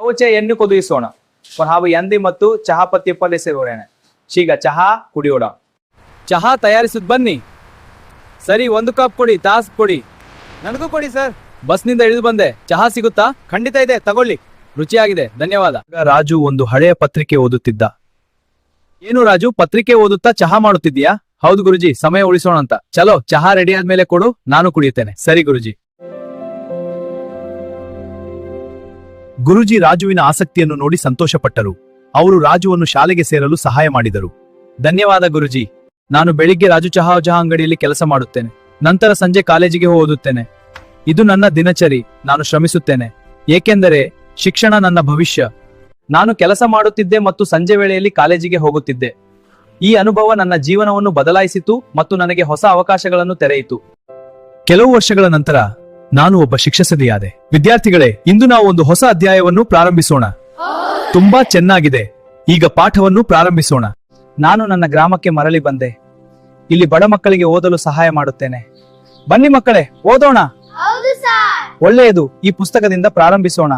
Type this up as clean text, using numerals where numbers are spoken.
ಕವಚೆ ಎಣ್ಣೆ ಕೊದಿಸೋಣ ಹಾಗೂ ಎಂದಿ ಮತ್ತು ಚಹಾ ಪತ್ತಿ ಪಲ್ಯ ಸೇರೋಣ. ಶೀಘ ಚಹಾ ಕುಡಿಯೋಣ. ಚಹಾ ತಯಾರಿಸುದ್ ಬನ್ನಿ. ಸರಿ, 1 ಕಪ್ ಕೊಡಿ. ತಾಸ್ ಕೊಡಿ. ನನಗೂ ಕೊಡಿ ಸರ್. ಬಸ್ನಿಂದ ಇಳಿದು ಬಂದೆ. ಚಹಾ ಸಿಗುತ್ತಾ? ಖಂಡಿತ ಇದೆ, ತಗೊಳ್ಳಿ. ರುಚಿಯಾಗಿದೆ, ಧನ್ಯವಾದ. ರಾಜು ಒಂದು ಹಳೆಯ ಪತ್ರಿಕೆ ಓದುತ್ತಿದ್ದ. ಏನು ರಾಜು, ಪತ್ರಿಕೆ ಓದುತ್ತಾ ಚಹಾ ಮಾಡುತ್ತಿದ್ದೀಯಾ? ಹೌದು ಗುರುಜಿ, ಸಮಯ ಉಳಿಸೋಣ ಅಂತ. ಚಲೋ, ಚಹಾ ರೆಡಿ ಆದ್ಮೇಲೆ ಕೊಡು, ನಾನು ಕುಡಿಯುತ್ತೇನೆ. ಸರಿ ಗುರುಜಿ. ಗುರುಜಿ ರಾಜುವಿನ ಆಸಕ್ತಿಯನ್ನು ನೋಡಿ ಸಂತೋಷಪಟ್ಟರು. ಅವರು ರಾಜುವನ್ನು ಶಾಲೆಗೆ ಸೇರಲು ಸಹಾಯ ಮಾಡಿದರು. ಧನ್ಯವಾದ ಗುರುಜಿ. ನಾನು ಬೆಳಿಗ್ಗೆ ರಾಜು ಚಹಾ ಅಂಗಡಿಯಲ್ಲಿ ಕೆಲಸ ಮಾಡುತ್ತೇನೆ. ನಂತರ ಸಂಜೆ ಕಾಲೇಜಿಗೆ ಓದುತ್ತೇನೆ. ಇದು ನನ್ನ ದಿನಚರಿ. ನಾನು ಶ್ರಮಿಸುತ್ತೇನೆ, ಏಕೆಂದರೆ ಶಿಕ್ಷಣ ನನ್ನ ಭವಿಷ್ಯ. ನಾನು ಕೆಲಸ ಮಾಡುತ್ತಿದ್ದೆ ಮತ್ತು ಸಂಜೆ ವೇಳೆಯಲ್ಲಿ ಕಾಲೇಜಿಗೆ ಹೋಗುತ್ತಿದ್ದೆ. ಈ ಅನುಭವ ನನ್ನ ಜೀವನವನ್ನು ಬದಲಾಯಿಸಿತು ಮತ್ತು ನನಗೆ ಹೊಸ ಅವಕಾಶಗಳನ್ನು ತೆರೆಯಿತು. ಕೆಲವು ವರ್ಷಗಳ ನಂತರ ನಾನು ಒಬ್ಬ ಶಿಕ್ಷಕನಾದೆ. ವಿದ್ಯಾರ್ಥಿಗಳೇ, ಇಂದು ನಾವು ಒಂದು ಹೊಸ ಅಧ್ಯಾಯವನ್ನು ಪ್ರಾರಂಭಿಸೋಣ. ತುಂಬಾ ಚೆನ್ನಾಗಿದೆ. ಈಗ ಪಾಠವನ್ನು ಪ್ರಾರಂಭಿಸೋಣ. ನಾನು ನನ್ನ ಗ್ರಾಮಕ್ಕೆ ಮರಳಿ ಬಂದೆ. ಇಲ್ಲಿ ಬಡ ಮಕ್ಕಳಿಗೆ ಓದಲು ಸಹಾಯ ಮಾಡುತ್ತೇನೆ. ಬನ್ನಿ ಮಕ್ಕಳೇ, ಓದೋಣ. ಒಳ್ಳೆಯದು. ಈ ಪುಸ್ತಕದಿಂದ ಪ್ರಾರಂಭಿಸೋಣ.